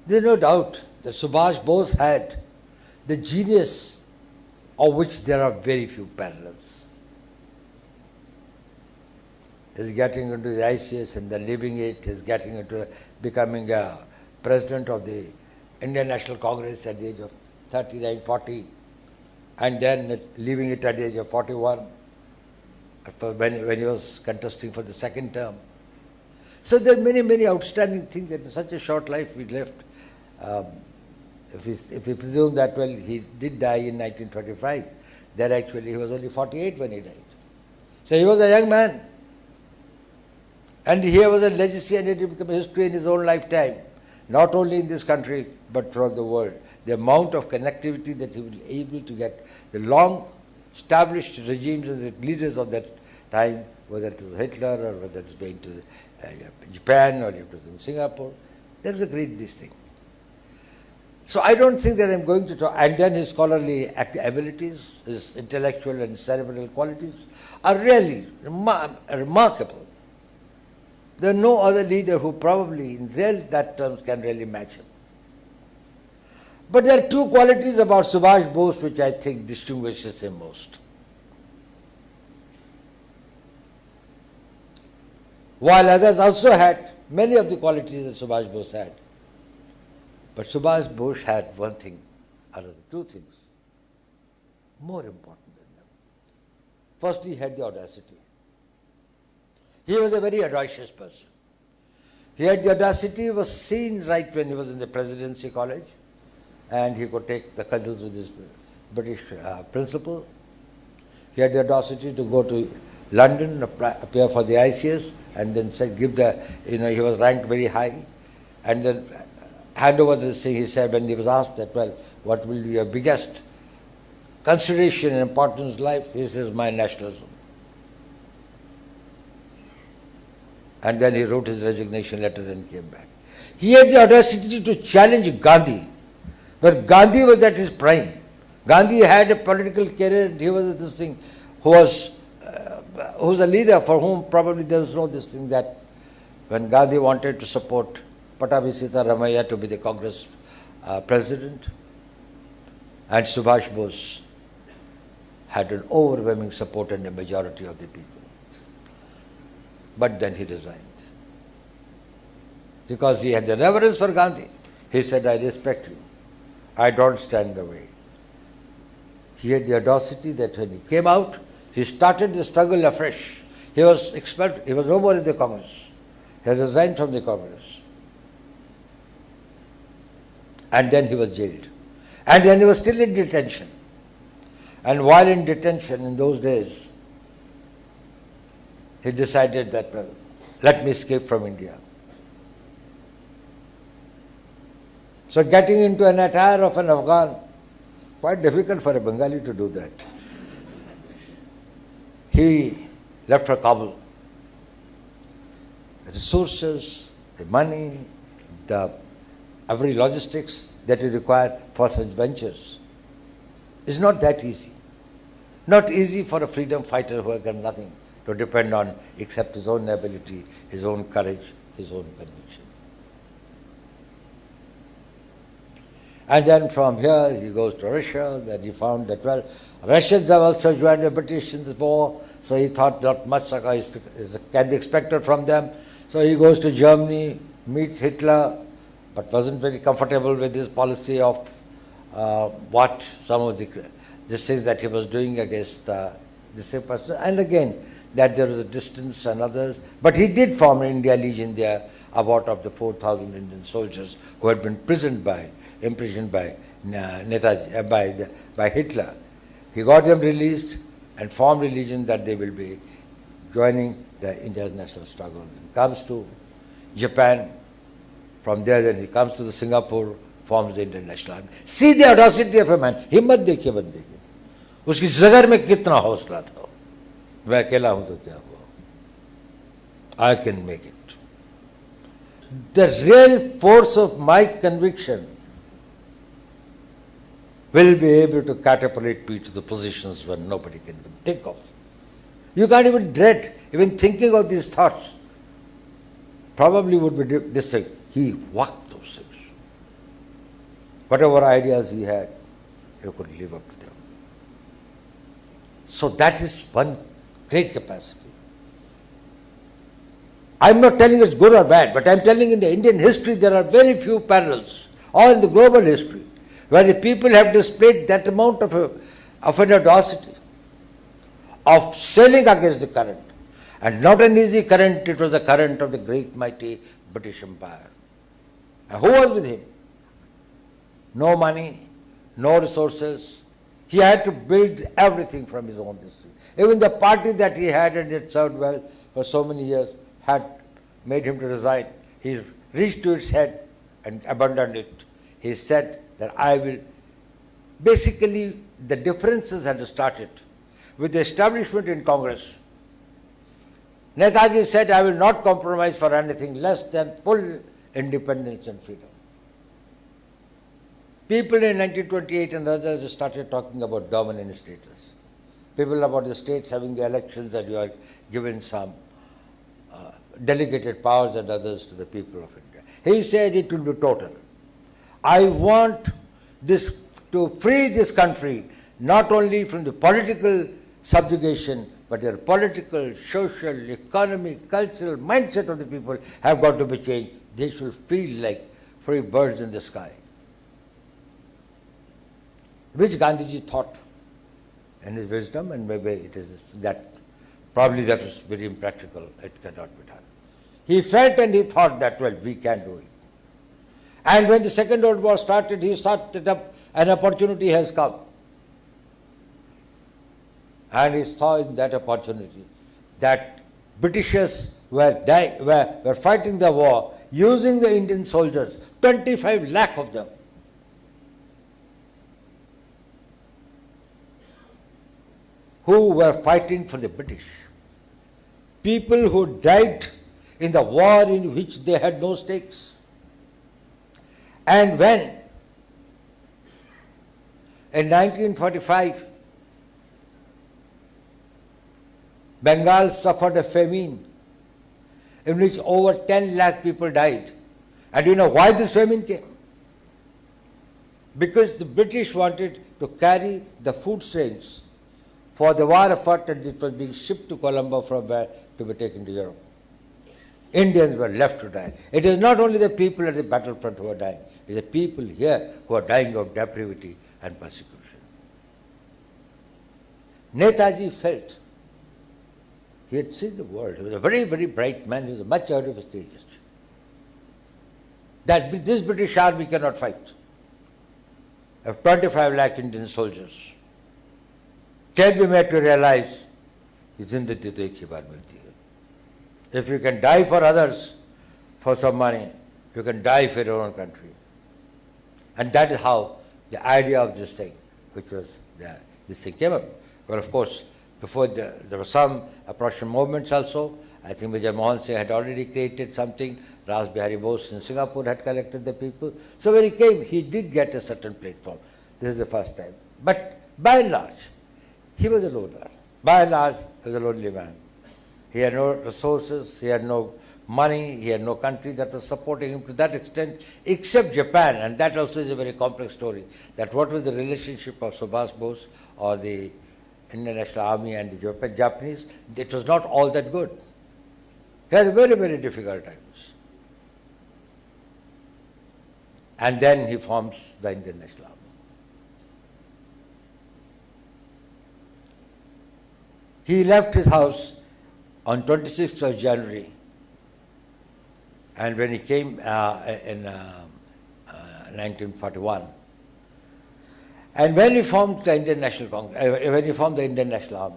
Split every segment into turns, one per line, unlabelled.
There is no doubt that Subhash Bose had the genius of which there are very few parallels. He's getting into the ICS and then leaving it. He's getting into becoming a president of the Indian National Congress at the age of 39, 40, and then leaving it at the age of 41 when he was contesting for the second term. So there are many, many outstanding things that in such a short life we left. If we presume that, well, he did die in 1925, then actually he was only 48 when he died. So he was a young man. And here was a legacy and it became a history in his own lifetime, not only in this country, but throughout the world. The amount of connectivity that he was able to get, the long established regimes and the leaders of that time, whether it was Hitler or whether it was going to Japan or it was in Singapore, that was a great this thing. So I don't think that I'm going to talk, and then his scholarly abilities, his intellectual and cerebral qualities are really remarkable. There are no other leader who probably in real that terms can really match him. But there are two qualities about Subhash Bose which I think distinguishes him most. While others also had many of the qualities that Subhash Bose had. But Subhash Bose had one thing, or two things, more important than them. Firstly, he had the audacity. He was a very audacious person. He had the audacity, was seen right when he was in the Presidency College, and he could take the cudgels with his British principal. He had the audacity to go to London, appear for the ICS, and then say, give the, he was ranked very high, and then hand over this thing. He said, when he was asked that, well, what will be your biggest consideration and importance in life? He says, my nationalism. And then he wrote his resignation letter and came back. He had the audacity to challenge Gandhi, where Gandhi was at his prime. Gandhi had a political career, and he was this thing, who was a leader for whom probably there was no this thing that when Gandhi wanted to support Pattabhi Sitaramaiah to be the Congress president, and Subhash Bose had an overwhelming support and a majority of the people. But then he resigned. Because he had the reverence for Gandhi. He said, I respect you. I don't stand in the way. He had the audacity that when he came out, he started the struggle afresh. He was expelled. He was no more in the Congress. He had resigned from the Congress. And then he was jailed. And then he was still in detention. And while in detention in those days, he decided that, well, let me escape from India. So getting into an attire of an Afghan, quite difficult for a Bengali to do that. He left for Kabul. The resources, the money, every logistics that you require for such ventures is not that easy. Not easy for a freedom fighter who has got nothing to depend on except his own ability, his own courage, his own conviction. And then from here he goes to Russia. Then he found that, well, Russians have also joined the British in the war, so he thought not much can be expected from them. So he goes to Germany, meets Hitler, but wasn't very comfortable with his policy of what some of the things that he was doing against the same person. And again, that there was a distance and others. But he did form an India Legion there, about of the 4,000 Indian soldiers who had been imprisoned by Netaji, by Hitler. He got them released and formed a legion that they will be joining the India's national struggle. He comes to Japan. From there, then he comes to the Singapore, forms the Indian National Army. See the audacity of a man. हिम्मत देखिए बंदे की. उसकी जगर में कितना हौसला था. मैं अकेला हूं तो क्या हुआ? I can make it. The real force of my conviction will be able to catapult me to the positions where nobody can even think of. You can't even dread, even thinking of these thoughts. Probably would be this thing. He walked those things. whatever ideas he had, he could live up to them. So that is one great capacity. I am not telling it's good or bad, but I am telling in the Indian history there are very few parallels, or in the global history, where the people have displayed that amount of an audacity, of sailing against the current. And not an easy current, it was the current of the great mighty British Empire. And who was with him? No money, no resources. He had to build everything from his own history. Even the party that he had and it served well for so many years had made him to resign. He reached to its head and abandoned it. He said that I will, basically the differences had started with the establishment in Congress. Netaji said, I will not compromise for anything less than full independence and freedom. People in 1928 and others started talking about dominant status. People about the states having the elections and you are given some delegated powers and others to the people of India. He said it will be total. I want this to free this country not only from the political subjugation, but their political, social, economic, cultural mindset of the people have got to be changed. They should feel like free birds in the sky. Which Gandhiji thought in his wisdom, and maybe it is that, probably that was very impractical, it cannot be done. He felt and he thought that, well, we can do it. And when the Second World War started, he thought that an opportunity has come. And he saw in that opportunity that Britishers were fighting the war using the Indian soldiers, 25 lakh of them. Who were fighting for the British. People who died in the war in which they had no stakes. And when in 1945 Bengal suffered a famine in which over 10 lakh people died. And you know why this famine came? Because the British wanted to carry the food trains for the war effort, and it was being shipped to Colombo from where to be taken to Europe. Indians were left to die. It is not only the people at the battlefront who are dying, it is the people here who are dying of depravity and persecution. Netaji felt, he had seen the world, he was a very, very bright man, he was much out of his age, that this British army cannot fight. Of 25 lakh Indian soldiers can be made to realize, zindagi to ek hi baar milti hai. If you can die for others for some money, you can die for your own country. And that is how the idea of this thing, which was this thing came up. Well, of course, before there were some opposition movements also. I think Vijay Mohan Singh had already created something. Ras Bihari Bose in Singapore had collected the people. So when he came, he did get a certain platform. This is the first time. But by and large, he was a loner. By and large, he was a lonely man. He had no resources, he had no money, he had no country that was supporting him to that extent, except Japan. And that also is a very complex story. That what was the relationship of Subhash Bose or the Indian National Army and the Japanese, it was not all that good. He had very, very difficult times. And then he forms the Indian National Army. He left his house on 26th of January, and when he came in 1941, and when he formed the Indian National Congress, when he formed the Indian National Army,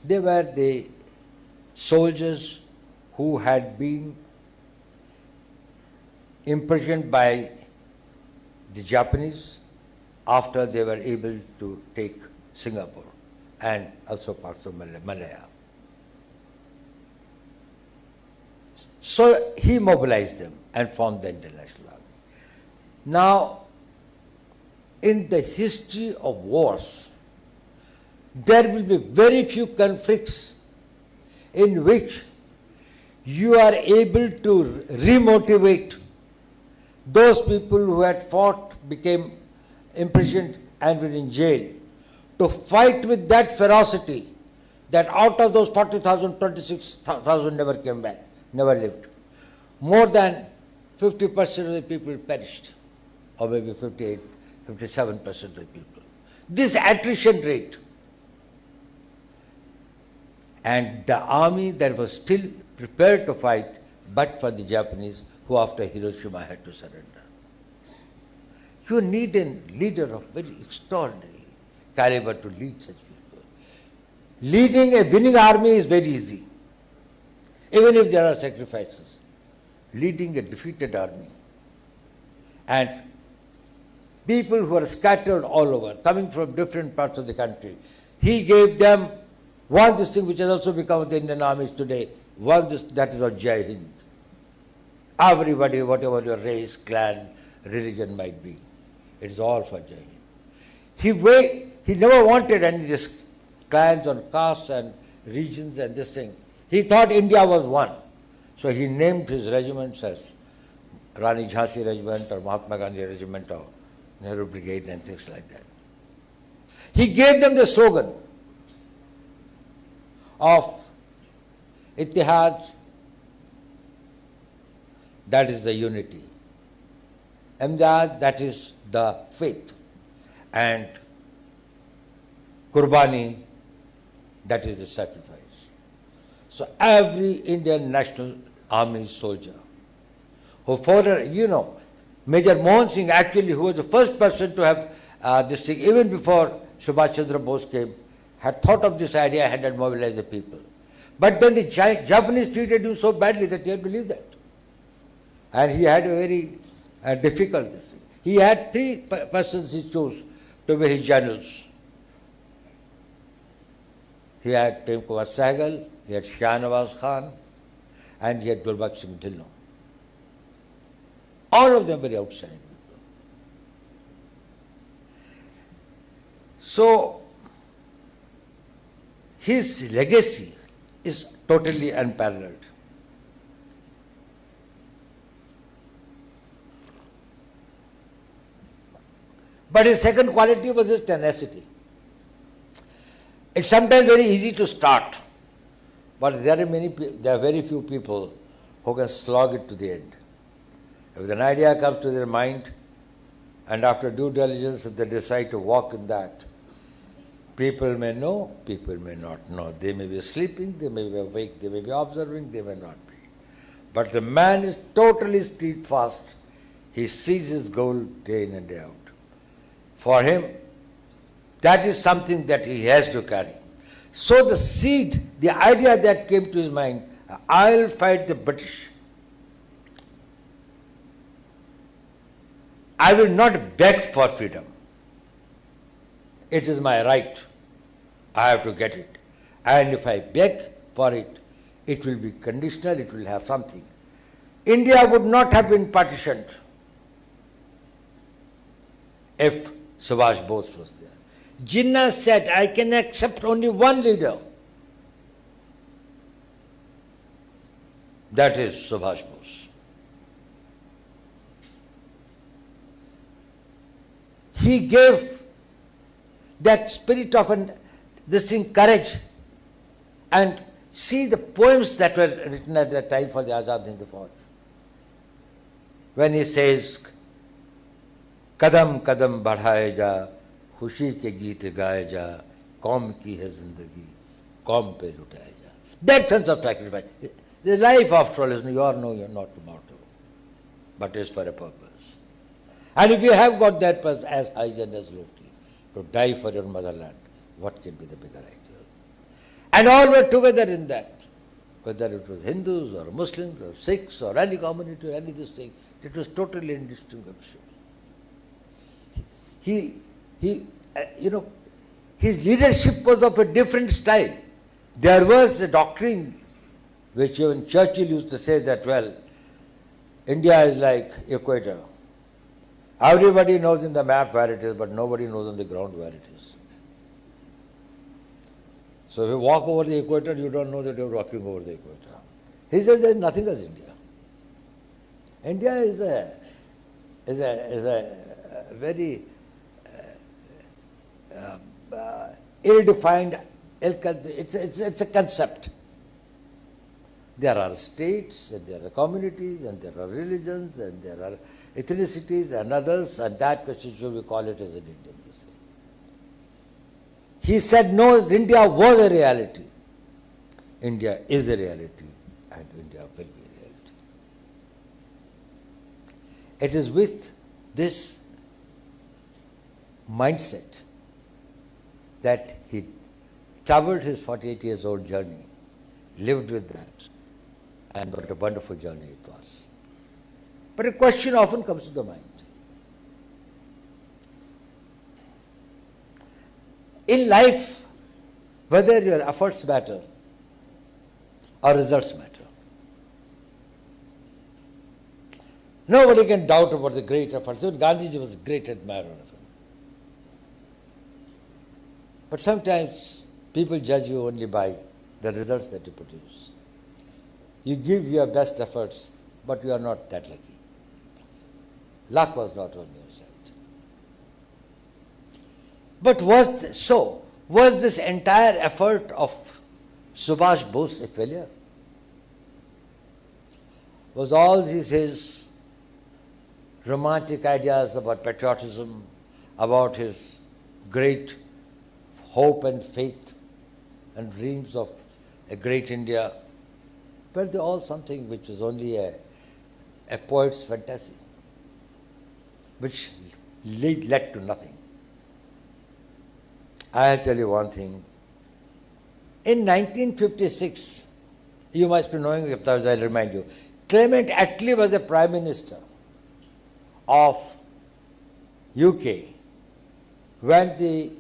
they were the soldiers who had been imprisoned by the Japanese after they were able to take Singapore and also parts of Malaya. So he mobilized them and formed the Indian National Army. Now, in the history of wars, there will be very few conflicts in which you are able to remotivate those people who had fought became imprisoned and were in jail, to fight with that ferocity that out of those 40,000, 26,000 never came back, never lived. More than 50% of the people perished, or maybe 58, 57% of the people. This attrition rate, and the army that was still prepared to fight, but for the Japanese who after Hiroshima had to surrender. You need a leader of very extraordinary caliber to lead such people. Leading a winning army is very easy, even if there are sacrifices. Leading a defeated army and people who are scattered all over, coming from different parts of the country, he gave them one this thing which has also become the Indian armies today, one this, that is of Jai Hind. Everybody, whatever your race, clan, religion might be, it is all for Jai Hind. He never wanted any this clans or castes and regions and this thing. He thought India was one. So he named his regiments as Rani Jhansi Regiment or Mahatma Gandhi Regiment or Nehru Brigade and things like that. He gave them the slogan of Ittihad, that is the unity. Imdad, that is the faith. And Qurbani, that is the sacrifice. So every Indian National Army soldier who fought, Major Mohan Singh actually, who was the first person to have this thing, even before Subhash Chandra Bose came, had thought of this idea and had mobilized the people. But then the Japanese treated him so badly that he had to leave that. And he had a very difficult thing. He had three persons he chose to be his generals. He had Prem Kumar Sehgal, he had Shah Nawaz Khan, and he had Gulbaksh Singh Dhillon. All of them very outstanding people. So, his legacy is totally unparalleled. But his second quality was his tenacity. It's sometimes very easy to start, but there are very few people who can slog it to the end. If an idea comes to their mind, and after due diligence, if they decide to walk in that, people may know, people may not know. They may be sleeping, they may be awake, they may be observing, they may not be. But the man is totally steadfast. He sees his goal day in and day out. For him, that is something that he has to carry. So the seed, the idea that came to his mind, I'll fight the British. I will not beg for freedom. It is my right. I have to get it. And if I beg for it, it will be conditional, it will have something. India would not have been partitioned if Subhash Bose was there. Jinnah said, I can accept only one leader. That is Subhash Bose. He gave that spirit of courage. And see the poems that were written at that time for the Azad Hind Fauj. When he says, Kadam kadam badhaye ja, खुशी के गीत गाए जा, कौम की है जिंदगी, कौम पे लुटाए जा. That sense of sacrifice. The life, after all, is you are not immortal, but is for a purpose. And if you have got that purpose as high and as lofty, to die for your motherland, what can be the bigger ideal? And all were together in that. Whether it was Hindus or Muslims or Sikhs or any community or any this thing, it was totally indistinguishable. His leadership was of a different style. There was a doctrine which even Churchill used to say that, well, India is like equator. Everybody knows in the map where it is, but nobody knows on the ground where it is. So if you walk over the equator, you don't know that you're walking over the equator. He says there's nothing as India. India is is a very ill-defined, it's a concept. There are states, and there are communities, and there are religions, and there are ethnicities and others, and that question should we call it as an Indian. He said, no, India was a reality. India is a reality, and India will be a reality. It is with this mindset that he traveled his 48 years old journey, lived with that, and what a wonderful journey it was. But a question often comes to the mind. In life, whether your efforts matter or results matter. Nobody can doubt about the great efforts. Gandhiji was a great admirer of him. But sometimes people judge you only by the results that you produce. You give your best efforts, but you are not that lucky. Luck was not on your side. But was this entire effort of Subhash Bose a failure? Was all his romantic ideas about patriotism, about his great hope and faith and dreams of a great India, were they all something which was only a poet's fantasy, which led to nothing? I'll tell you one thing. In 1956, you must be knowing, if I'll remind you, Clement Attlee was the Prime Minister of UK when the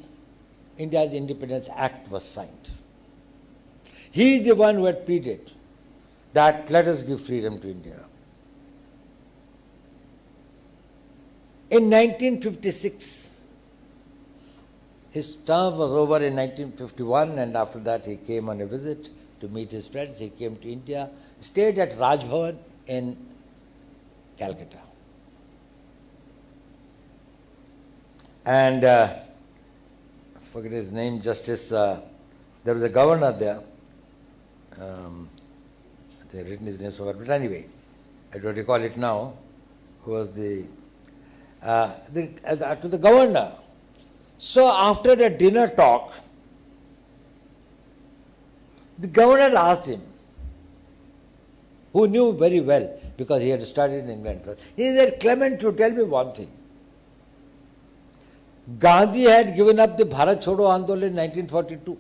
India's Independence Act was signed. He is the one who had pleaded that let us give freedom to India. In 1956, his term was over in 1951, and after that he came on a visit to meet his friends. He came to India, stayed at Raj Bhavan in Calcutta. And I forget his name, Justice, there was a governor there. They have written his name somewhere, but anyway, I don't recall it now, who was to the governor. So after a dinner talk, the governor asked him, who knew very well because he had studied in England first. He said, Clement, you tell me one thing. Gandhi had given up the Bharat Chodo Andolan in 1942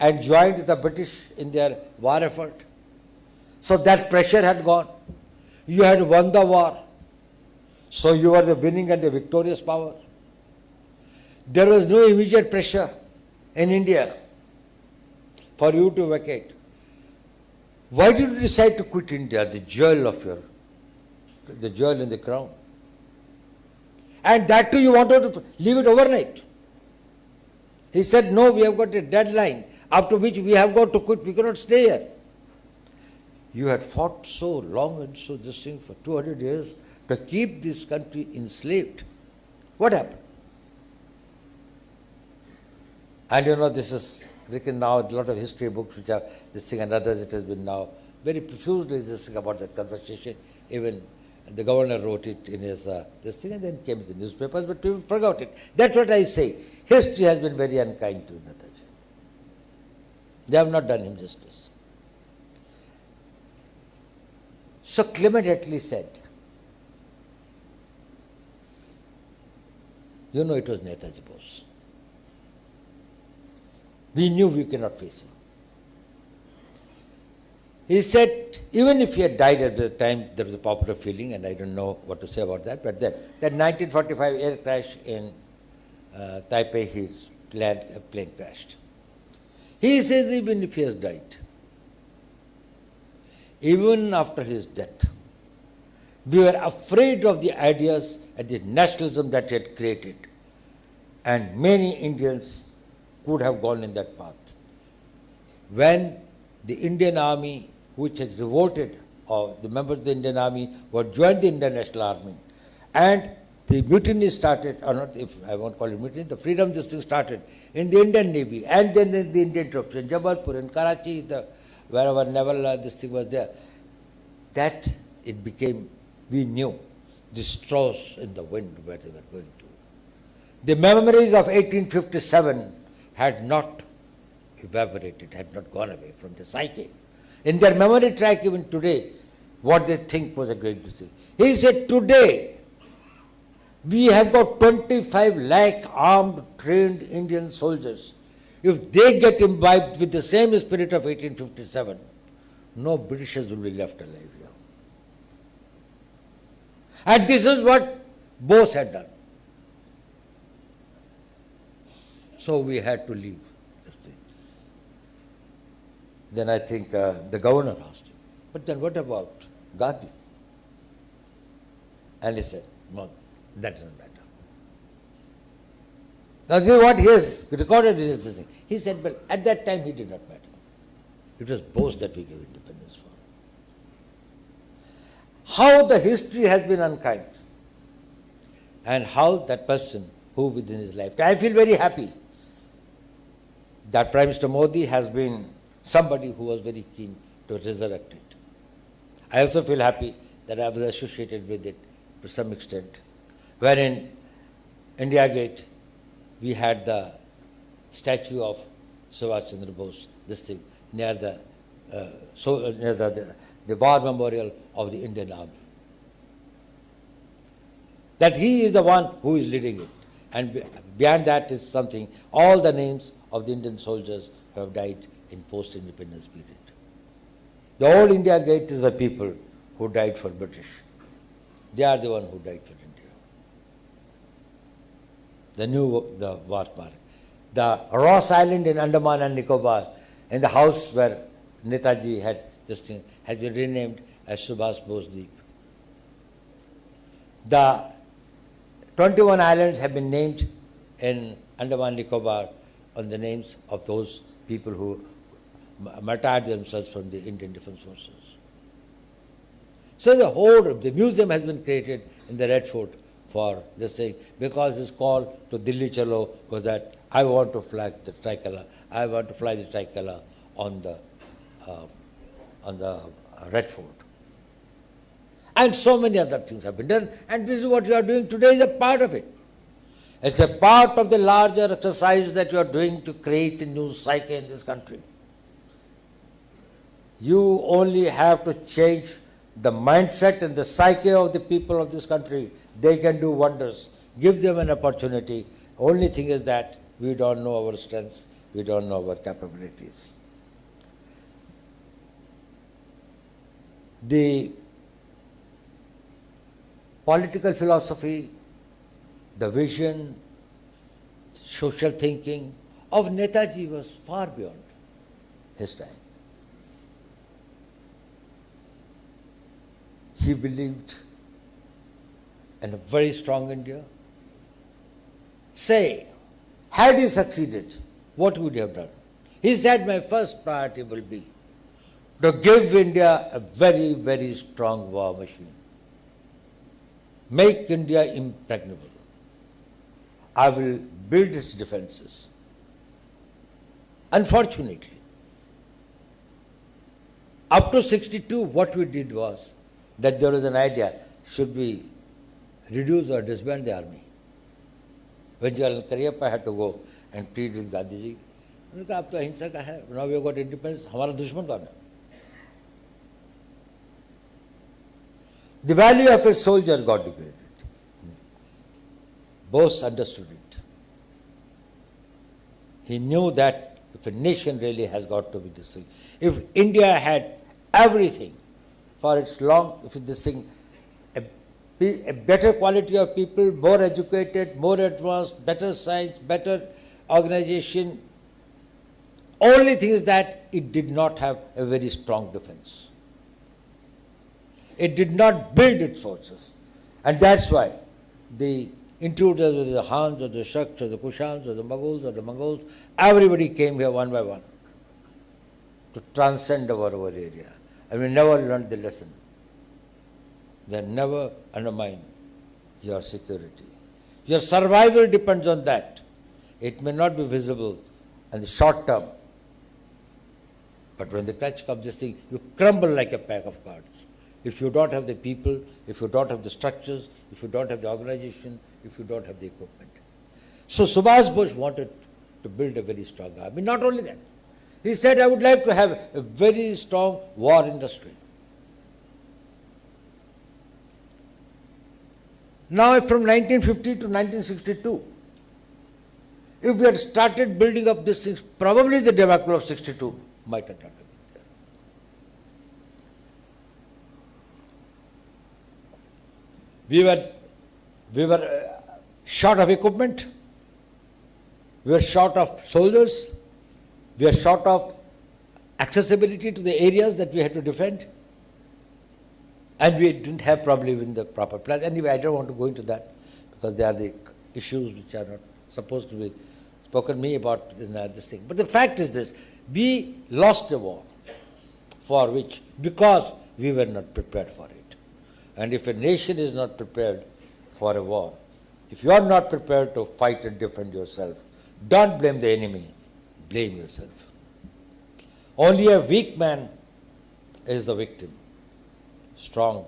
and joined the British in their war effort. So that pressure had gone. You had won the war. So you were the winning and the victorious power. There was no immediate pressure in India for you to vacate. Why did you decide to quit India, the jewel in the crown? And that too you wanted to leave it overnight. He said, no, we have got a deadline after which we have got to quit. We cannot stay here. You had fought so long and so this thing for 200 years to keep this country enslaved. What happened? And you know, this is written now, a lot of history books which have this thing and others, it has been now very profusely this thing about that conversation. Even the governor wrote it in his this thing and then came in the newspapers, but people forgot it. That's what I say. History has been very unkind to Netaji. They have not done him justice. So Clement Attlee said, you know, it was Netaji Bose. We knew we cannot face him. He said, even if he had died at the time, there was a popular feeling, and I don't know what to say about that, but that 1945 air crash in Taipei, his plane crashed. He says, even if he has died, even after his death, we were afraid of the ideas and the nationalism that he had created, and many Indians could have gone in that path. When the Indian Army, which has revolted, or the members of the Indian Army who had joined the Indian National Army, And the mutiny started, or not, if I won't call it mutiny, the freedom this thing started in the Indian Navy and then in the Indian troops, in Jabalpur, in Karachi, wherever naval this thing was there. That it became, we knew, the straws in the wind where they were going to. The memories of 1857 had not evaporated, had not gone away from the psyche. In their memory track even today, what they think was a great thing. He said, today, we have got 25 lakh armed, trained Indian soldiers. If they get imbibed with the same spirit of 1857, no Britishers will be left alive here. And this is what Bose had done. So we had to leave this thing. Then I think the governor asked him, but then what about Gandhi? And he said, no, that doesn't matter. Now this is what he has recorded in his thing. He said, well, at that time he did not matter. It was Bose that we gave independence for. How the history has been unkind, and how that person who within his lifetime, I feel very happy that Prime Minister Modi has been somebody who was very keen to resurrect it. I also feel happy that I was associated with it to some extent, wherein India Gate, we had the statue of Subhash Chandra Bose, this thing, near the war memorial of the Indian Army. That he is the one who is leading it. And beyond that is something, all the names of the Indian soldiers who have died in post-independence period. The old India Gate is the people who died for British. They are the one who died for India. The war mark. The Ross Island in Andaman and Nicobar, in the house where Netaji had this thing, has been renamed as Subhash Bose Deep. The 21 islands have been named in Andaman Nicobar on the names of those people who martyred themselves from the Indian Defence Forces. So the museum has been created in the Red Fort for this thing, because his call to Delhi Chalo was that I want to fly the tricolor, I want to fly the tricolor on the Red Fort. And so many other things have been done, and this is what you are doing today is a part of it. It's a part of the larger exercise that you are doing to create a new psyche in this country. You only have to change the mindset and the psyche of the people of this country. They can do wonders. Give them an opportunity. Only thing is that we don't know our strengths, we don't know our capabilities. The political philosophy, the vision, social thinking of Netaji was far beyond his time. He believed in a very strong India. Say, had he succeeded, what would he have done? He said, my first priority will be to give India a very, very strong war machine. Make India impregnable. I will build its defenses. Unfortunately, up to 62, what we did was that there was an idea, should we reduce or disband the army? When General Cariappa had to go and plead with Gandhiji, उन्होंने कहा अब तो अहिंसा का है, now we have got independence, हमारा दुश्मन कौन है? The value of a soldier got degraded. Bose understood it. He knew that if a nation really has got to be this thing, if India had everything for its long, if this thing, a better quality of people, more educated, more advanced, better science, better organization, only thing is that it did not have a very strong defense. It did not build its forces. And that's why the intruders, whether the Hans or the Shaks or the Kushans or the Mongols, everybody came here one by one to transcend our area. And we never learned the lesson. They never undermined your security. Your survival depends on that. It may not be visible in the short term, but when the crunch comes, this thing, you crumble like a pack of cards. If you don't have the people, if you don't have the structures, if you don't have the organization, if you don't have the equipment. So Subhash Bose wanted to build a very strong army. Not only that, he said, I would like to have a very strong war industry. Now from 1950 to 1962, if we had started building up these things, probably the debacle of 62 might have not been there. We were short of equipment, we were short of soldiers, we were short of accessibility to the areas that we had to defend, and we didn't have probably even the proper plans. Anyway, I don't want to go into that because they are the issues which are not supposed to be spoken to me about in this thing. But the fact is this, we lost a war for which, because we were not prepared for it. And if a nation is not prepared for a war, if you are not prepared to fight and defend yourself, don't blame the enemy, blame yourself. Only a weak man is the victim. Strong.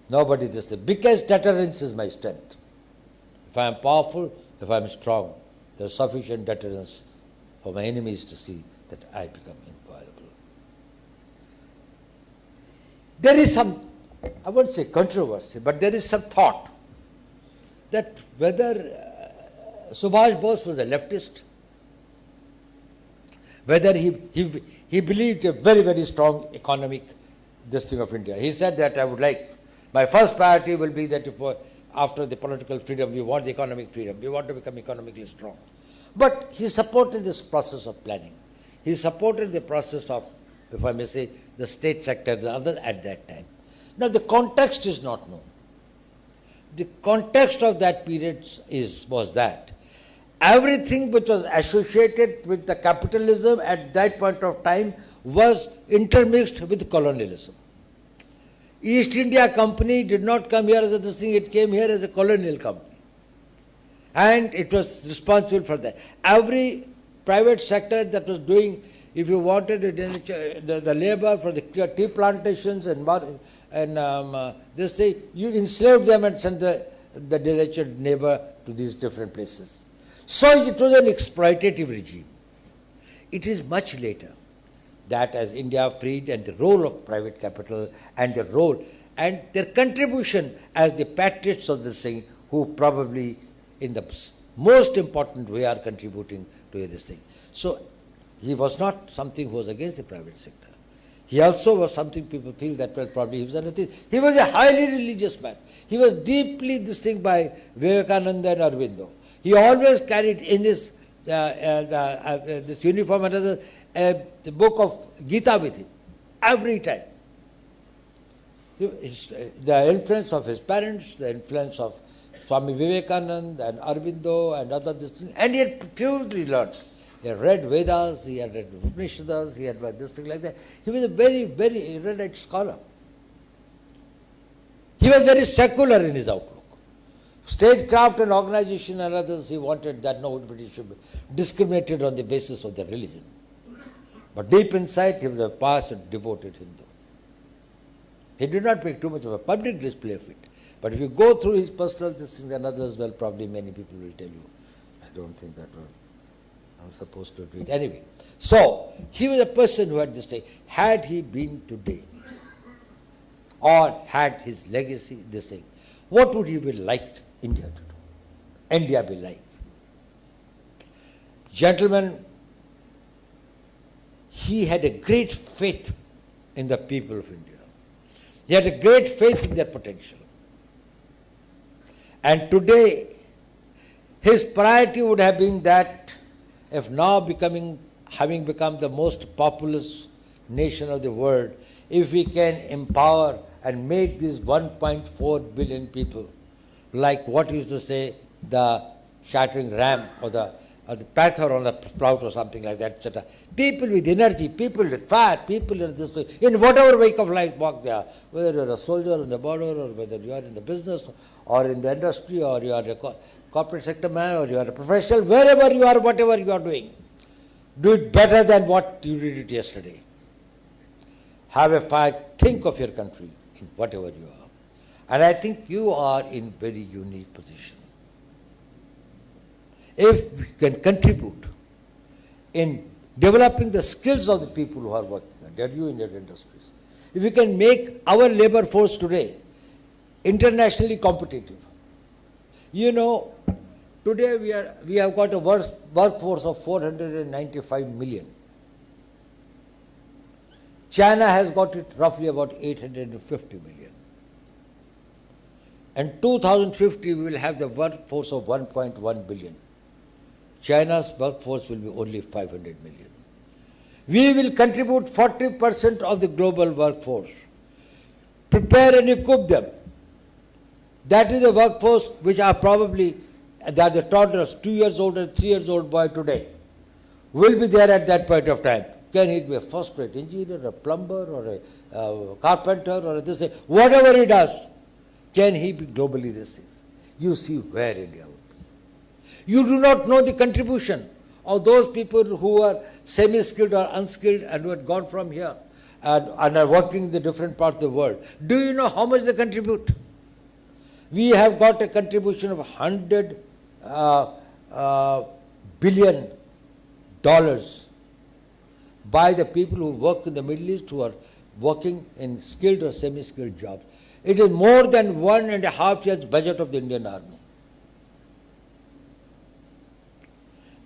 Nobody this. The biggest deterrence is my strength. If I am powerful, if I am strong, there is sufficient deterrence for my enemies to see that I become inviolable. There is some, I won't say controversy, but there is some thought that whether Subhash Bose was a leftist, whether he believed a very, very strong economic this thing of India. He said that I would like, my first priority will be that after the political freedom, we want the economic freedom. We want to become economically strong. But he supported this process of planning. He supported the process of, if I may say, the state sector, the others at that time. Now the context is not known. The context of that period was that everything which was associated with the capitalism at that point of time was intermixed with colonialism. East India Company did not come here as this thing, it came here as a colonial company. And it was responsible for that. Every private sector that was doing, if you wanted the labor for the tea plantations and this thing, you enslaved them and sent the denatured labor to these different places. So it was an exploitative regime. It is much later that as India freed, and the role of private capital and the role and their contribution as the patriots of this thing, who probably in the most important way are contributing to this thing. So he was not something who was against the private sector. He also was something people feel that well probably he was anything. He was a highly religious man. He was deeply this thing by Vivekananda and Aurobindo. He always carried in his this uniform and other the book of Gita with him, every time. The influence of his parents, the influence of Swami Vivekananda and Aurobindo and other this thing, and he had profusely learned. He had read Vedas, he had read Upanishads, he had read this thing like that. He was a very, very erudite scholar. He was very secular in his outlook. Statecraft and organization and others, he wanted that nobody should be discriminated on the basis of their religion. But deep inside, he was a pious and devoted Hindu. He did not make too much of a public display of it. But if you go through his personal things and others, well, probably many people will tell you, I don't think that one, I'm supposed to do it. Anyway, so he was a person who had this thing. Had he been today, or had his legacy this thing, what would he have liked India to do? India be like? Gentlemen, he had a great faith in the people of India. He had a great faith in their potential. And today, his priority would have been that if now having become the most populous nation of the world, if we can empower and make these 1.4 billion people, like what used to say the shattering ram or the or the pather on a sprout or something like that, etc. People with energy, people with fire, people in this, in whatever wake of life walk they are, whether you are a soldier on the border or whether you are in the business or in the industry or you are a corporate sector man or you are a professional, wherever you are, whatever you are doing, do it better than what you did it yesterday. Have a fire, think of your country in whatever you are. And I think you are in very unique position. If we can contribute in developing the skills of the people who are working, that you in your industries, if we can make our labor force today internationally competitive. You know, today we have got a workforce of 495 million. China has got it roughly about 850 million. And 2050 we will have the workforce of 1.1 billion. China's workforce will be only 500 million. We will contribute 40% of the global workforce. Prepare and equip them. That is the workforce which are probably, that the toddlers, 2 years old and 3 years old boy today, will be there at that point of time. Can it be a first-rate engineer, a plumber, or a carpenter, or this, whatever he does, can he be globally this thing? You see where India would be. You do not know the contribution of those people who are semi-skilled or unskilled and who had gone from here and are working in the different parts of the world. Do you know how much they contribute? We have got a contribution of $100 billion by the people who work in the Middle East, who are working in skilled or semi-skilled jobs. It is more than 1.5 years budget of the Indian Army.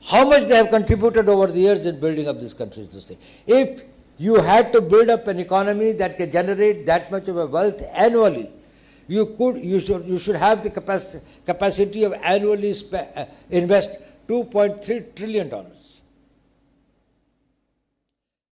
How much they have contributed over the years in building up this country to say. If you had to build up an economy that can generate that much of a wealth annually, you should have the capacity of annually invest $2.3 trillion.